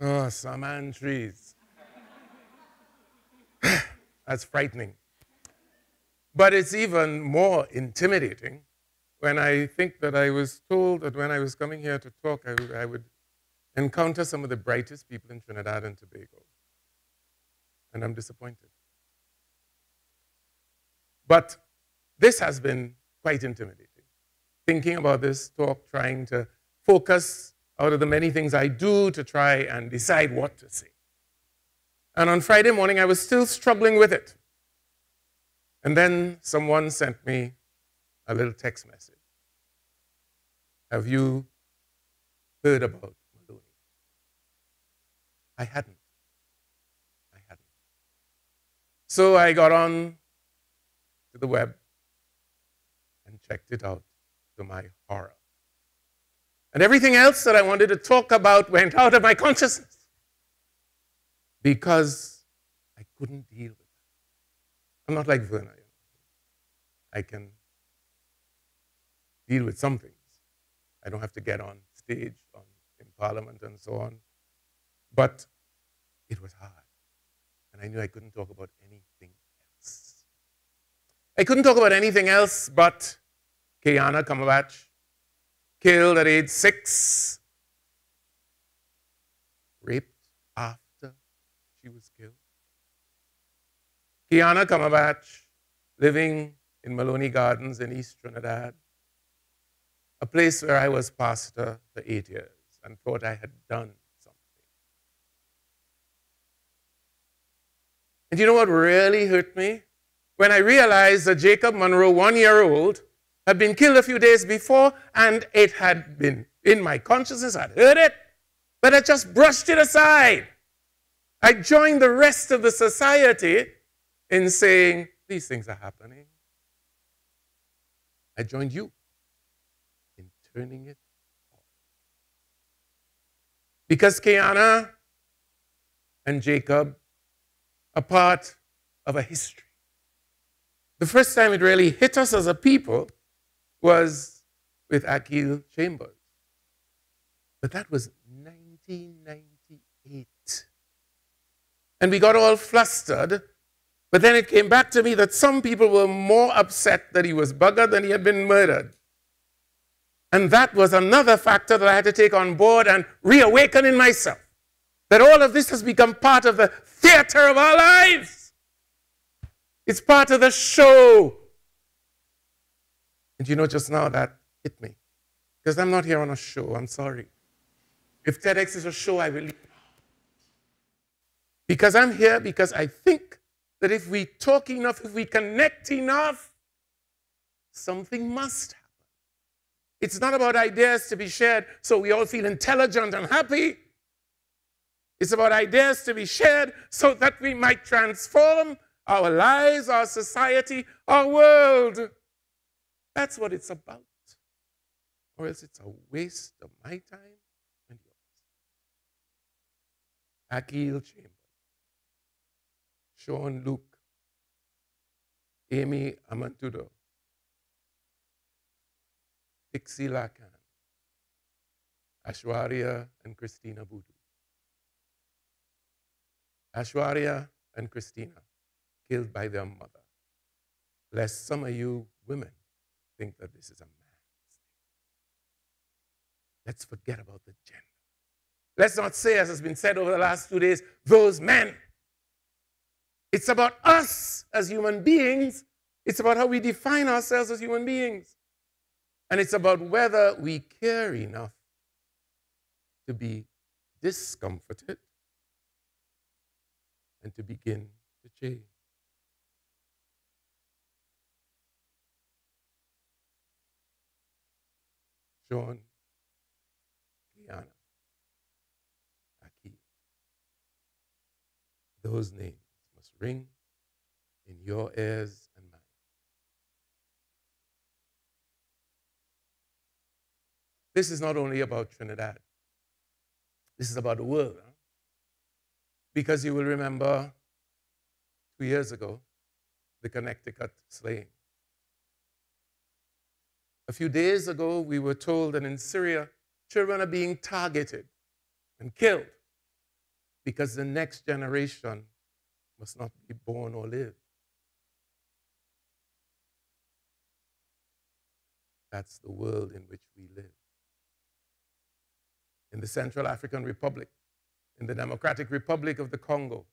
Oh, saman trees. That's frightening. But it's even more intimidating when I think that I was told that when I was coming here to talk, I would encounter some of the brightest people in Trinidad and Tobago. And I'm disappointed. But this has been quite intimidating. Thinking about this talk, trying to focus out of the many things I do to try and decide what to say. And on Friday morning, I was still struggling with it. And then someone sent me a little text message. Have you heard about Maloney? I hadn't. So I got on to the web and checked it out, to my horror. And everything else that I wanted to talk about went out of my consciousness because I couldn't deal with it. I'm not like Werner. I can deal with some things. I don't have to get on stage in Parliament and so on. But it was hard. And I knew I couldn't talk about anything else. I couldn't talk about anything else but Kiana Kamabach, killed at age 6, raped after she was killed. Kiana Kamabach, living in Maloney Gardens in East Trinidad, a place where I was pastor for 8 years and thought I had done something. And you know what really hurt me? When I realized that Jacob Monroe, 1-year-old, had been killed a few days before, and it had been in my consciousness, I'd heard it, but I just brushed it aside. I joined the rest of the society in saying, these things are happening. I joined you in turning it off. Because Kiana and Jacob are part of a history. The first time it really hit us as a people was with Akil Chambers. But that was 1998. And we got all flustered. But then it came back to me that some people were more upset that he was buggered than he had been murdered. And that was another factor that I had to take on board and reawaken in myself. That all of this has become part of the theater of our lives. It's part of the show. And you know, just now that hit me. Because I'm not here on a show, I'm sorry. If TEDx is a show, I will leave. Because I'm here because I think that if we talk enough, if we connect enough, something must happen. It's not about ideas to be shared so we all feel intelligent and happy. It's about ideas to be shared so that we might transform our lives, our society, our world. That's what it's about. Or else it's a waste of my time and yours. Akil Chambers, Sean Luke, Amy Amantudo, Pixie Lacan, Ashwarya and Christina Boodoo. Ashwarya and Christina killed by their mother, lest some of you women think that this is a man's thing. Let's forget about the gender. Let's not say, as has been said over the last 2 days, those men. It's about us as human beings. It's about how we define ourselves as human beings. And it's about whether we care enough to be discomforted and to begin to change. Sean, Kiana, Aki. Those names must ring in your ears and mine. This is not only about Trinidad. This is about the world. Huh? Because you will remember 2 years ago, the Connecticut slaying. A few days ago, we were told that in Syria, children are being targeted and killed because the next generation must not be born or live. That's the world in which we live. In the Central African Republic, in the Democratic Republic of the Congo,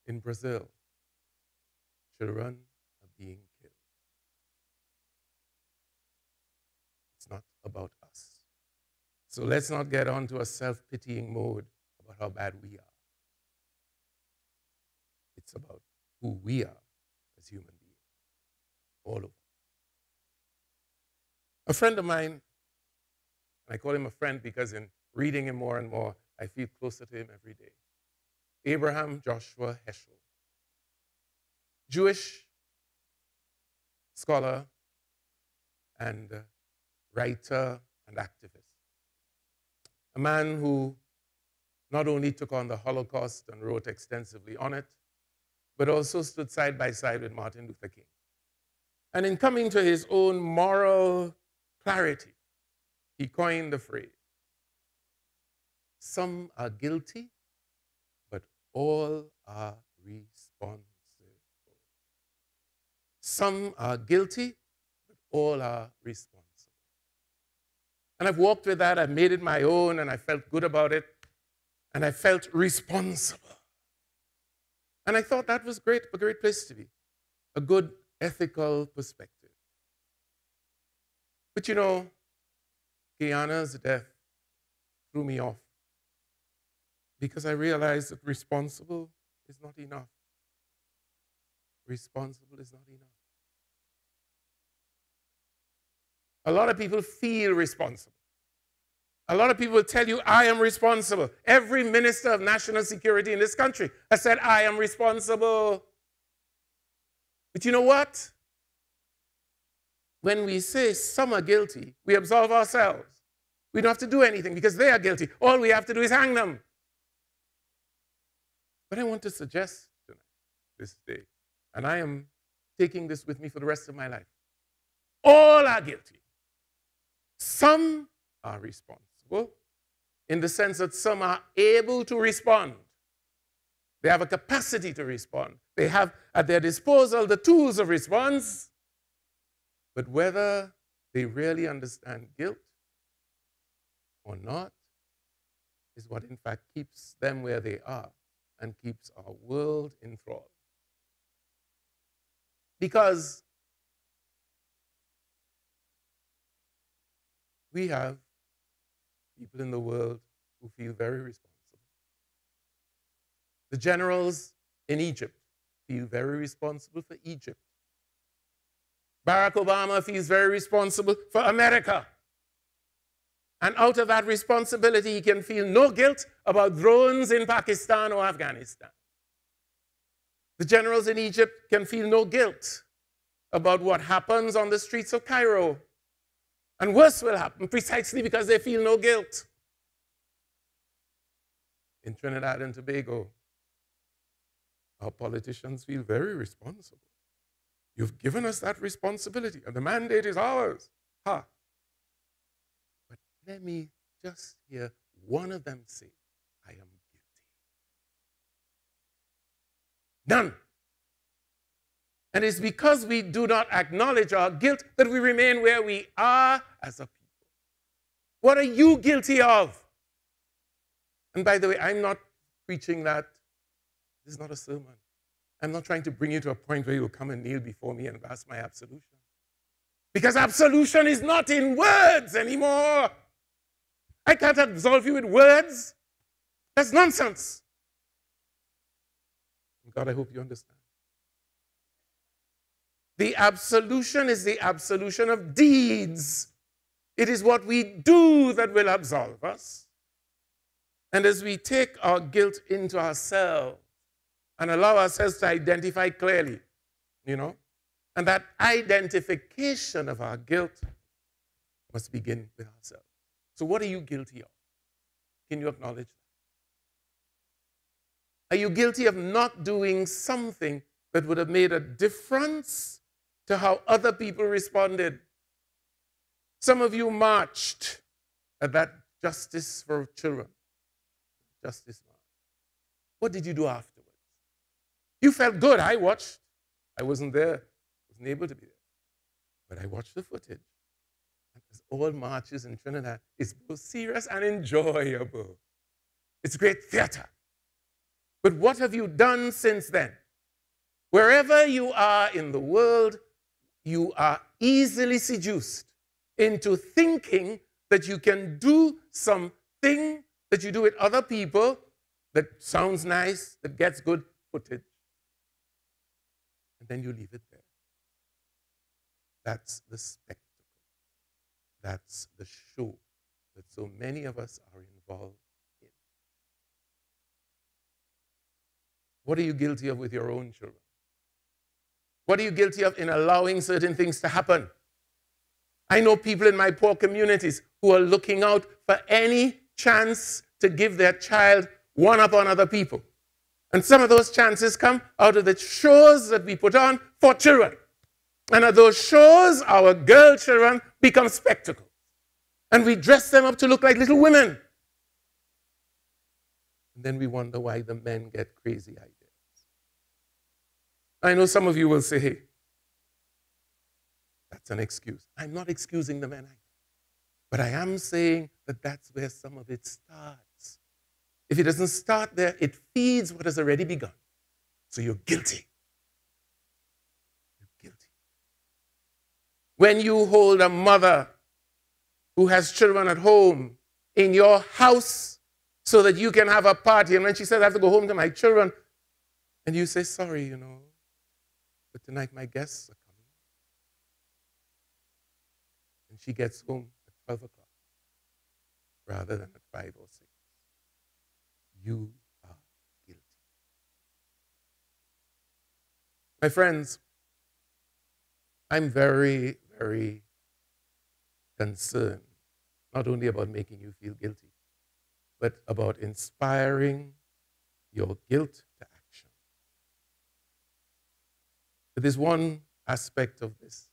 in Brazil, children are being killed. It's not about us. So let's not get onto a self-pitying mode about how bad we are. It's about who we are as human beings, all of us. A friend of mine, and I call him a friend because in reading him more and more, I feel closer to him every day. Abraham Joshua Heschel, Jewish scholar and writer and activist. A man who not only took on the Holocaust and wrote extensively on it, but also stood side by side with Martin Luther King. And in coming to his own moral clarity, he coined the phrase, some are guilty, but all are responsible. Some are guilty, but all are responsible. And I've walked with that, I've made it my own, and I felt good about it, and I felt responsible. And I thought that was great, a great place to be, a good ethical perspective. But you know, Guyana's death threw me off because I realized that responsible is not enough. Responsible is not enough. A lot of people feel responsible. A lot of people will tell you, I am responsible. Every minister of national security in this country has said, I am responsible. But you know what? When we say some are guilty, we absolve ourselves. We don't have to do anything because they are guilty. All we have to do is hang them. But I want to suggest tonight, this day, and I am taking this with me for the rest of my life. All are guilty. Some are responsible in the sense that some are able to respond. They have a capacity to respond. They have at their disposal the tools of response. But whether they really understand guilt or not is what in fact keeps them where they are and keeps our world enthralled. Because we have people in the world who feel very responsible. The generals in Egypt feel very responsible for Egypt. Barack Obama feels very responsible for America. And out of that responsibility, he can feel no guilt about drones in Pakistan or Afghanistan. The generals in Egypt can feel no guilt about what happens on the streets of Cairo. And worse will happen precisely because they feel no guilt. In Trinidad and Tobago, our politicians feel very responsible. You've given us that responsibility, and the mandate is ours. Ha! But let me just hear one of them say, I am guilty. None. And it's because we do not acknowledge our guilt that we remain where we are as a people. What are you guilty of? And by the way, I'm not preaching that. This is not a sermon. I'm not trying to bring you to a point where you will come and kneel before me and ask my absolution. Because absolution is not in words anymore. I can't absolve you with words. That's nonsense. God, I hope you understand. The absolution is the absolution of deeds. It is what we do that will absolve us. And as we take our guilt into ourselves and allow ourselves to identify clearly, and that identification of our guilt must begin with ourselves. So what are you guilty of? Can you acknowledge that? Are you guilty of not doing something that would have made a difference to how other people responded? Some of you marched at that Justice for Children. Justice March. What did you do afterwards? You felt good. I watched. I wasn't there. Wasn't able to be there. But I watched the footage. And as all marches in Trinidad, it's both serious and enjoyable. It's great theater. But what have you done since then? Wherever you are in the world, you are easily seduced into thinking that you can do something that you do with other people that sounds nice, that gets good footage. And then you leave it there. That's the spectacle. That's the show that so many of us are involved in. What are you guilty of with your own children? What are you guilty of in allowing certain things to happen? I know people in my poor communities who are looking out for any chance to give their child one up on other people. And some of those chances come out of the shows that we put on for children. And at those shows, our girl children become spectacles. And we dress them up to look like little women. And then we wonder why the men get crazy ideas. I know some of you will say, hey, that's an excuse. I'm not excusing the men either. But I am saying that that's where some of it starts. If it doesn't start there, it feeds what has already begun. So you're guilty. You're guilty. When you hold a mother who has children at home in your house so that you can have a party, and when she says, I have to go home to my children, and you say, sorry, you know, but tonight my guests are coming. And she gets home at 12 o'clock rather than at 5 or 6. You are guilty. My friends, I'm very, very concerned, not only about making you feel guilty, but about inspiring your guilt to action. But there's one aspect of this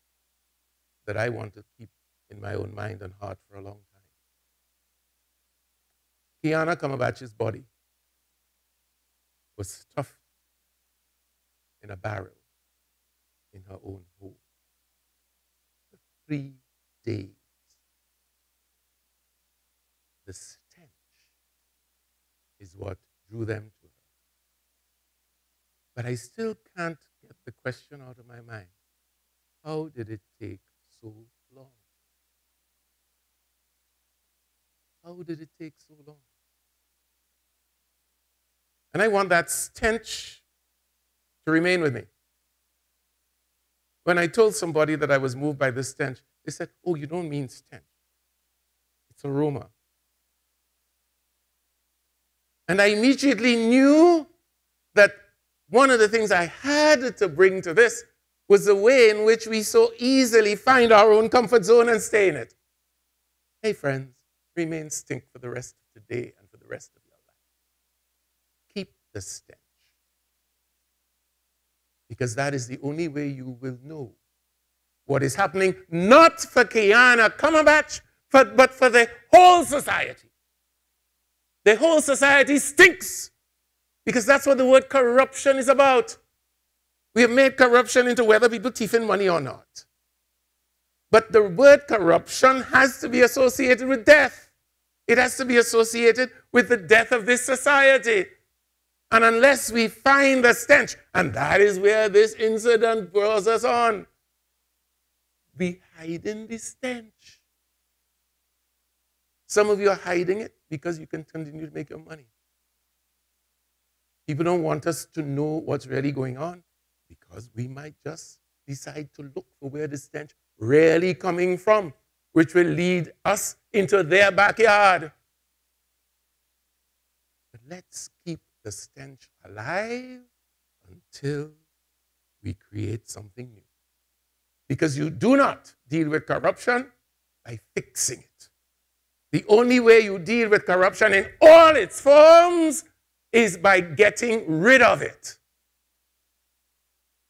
that I want to keep in my own mind and heart for a long time. Kiana Kamabach's body was stuffed in a barrel in her own home for 3 days. The stench is what drew them to her. But I still can't get the question out of my mind. How did it take so long? How did it take so long? And I want that stench to remain with me. When I told somebody that I was moved by this stench, they said, oh, you don't mean stench. It's aroma. And I immediately knew that one of the things I had to bring to this was the way in which we so easily find our own comfort zone and stay in it. Hey, friends, remain stink for the rest of today and for the rest of your life. Keep the stench. Because that is the only way you will know what is happening, not for Kiana Kamabach, but for the whole society. The whole society stinks. Because that's what the word corruption is about. We have made corruption into whether people thieving money or not. But the word corruption has to be associated with death. It has to be associated with the death of this society. And unless we find the stench, and that is where this incident draws us on, we hide in the stench. Some of you are hiding it because you can continue to make your money. People don't want us to know what's really going on because we might just decide to look for where the stench really coming from, which will lead us into their backyard. But let's keep the stench alive until we create something new. Because you do not deal with corruption by fixing it. The only way you deal with corruption in all its forms is by getting rid of it.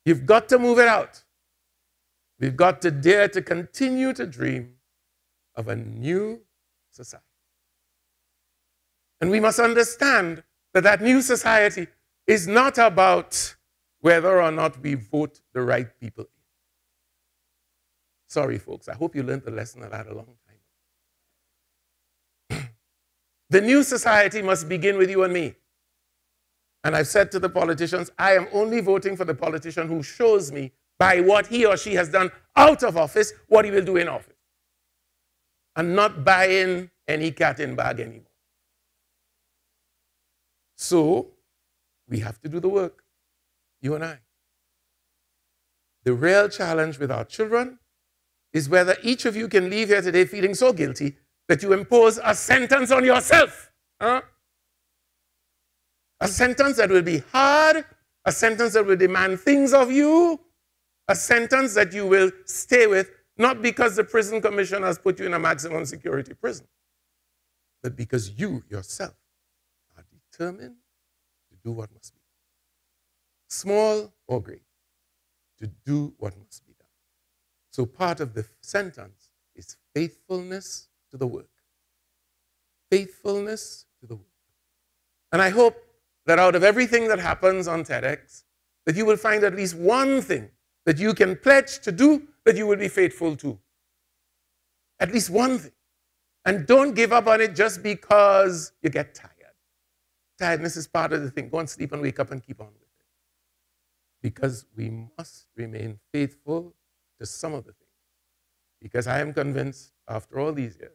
You've got to move it out. We've got to dare to continue to dream of a new society. And we must understand that that new society is not about whether or not we vote the right people in. Sorry, folks. I hope you learned the lesson of that a long time. The new society must begin with you and me. And I've said to the politicians, I am only voting for the politician who shows me by what he or she has done out of office what he will do in office. And not buying any cat in bag anymore. So, we have to do the work, you and I. The real challenge with our children is whether each of you can leave here today feeling so guilty that you impose a sentence on yourself. Huh? A sentence that will be hard, a sentence that will demand things of you, a sentence that you will stay with, not because the prison commission has put you in a maximum security prison, but because you yourself are determined to do what must be done. Small or great, to do what must be done. So part of the sentence is faithfulness to the work. Faithfulness to the work. And I hope that out of everything that happens on TEDx, that you will find at least one thing that you can pledge to do that you will be faithful to. At least one thing. And don't give up on it just because you get tired. Tiredness is part of the thing. Go and sleep and wake up and keep on with it. Because we must remain faithful to some of the things. Because I am convinced, after all these years,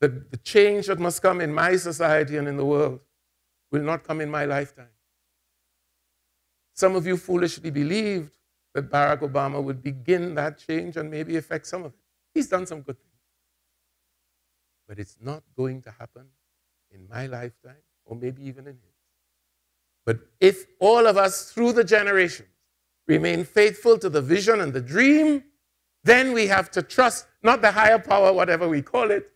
that the change that must come in my society and in the world will not come in my lifetime. Some of you foolishly believed that Barack Obama would begin that change and maybe affect some of it. He's done some good things. But it's not going to happen in my lifetime, or maybe even in his. But if all of us, through the generations, remain faithful to the vision and the dream, then we have to trust, not the higher power, whatever we call it,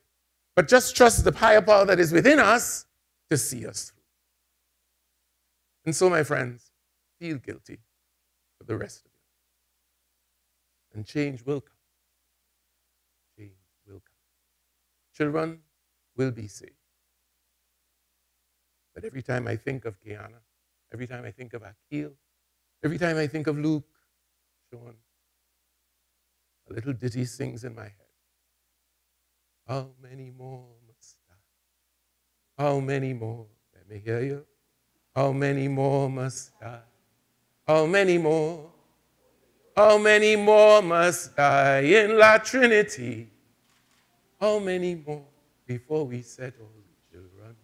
but just trust the higher power that is within us to see us through. And so, my friends, feel guilty for the rest of you. And change will come. Change will come. Children will be saved. But every time I think of Kiana, every time I think of Akil, every time I think of Luke, Sean, a little ditty sings in my head. How many more must die? How many more? Let me hear you. How many more must die? How many more? How many more must die in La Trinity? How many more before we settle children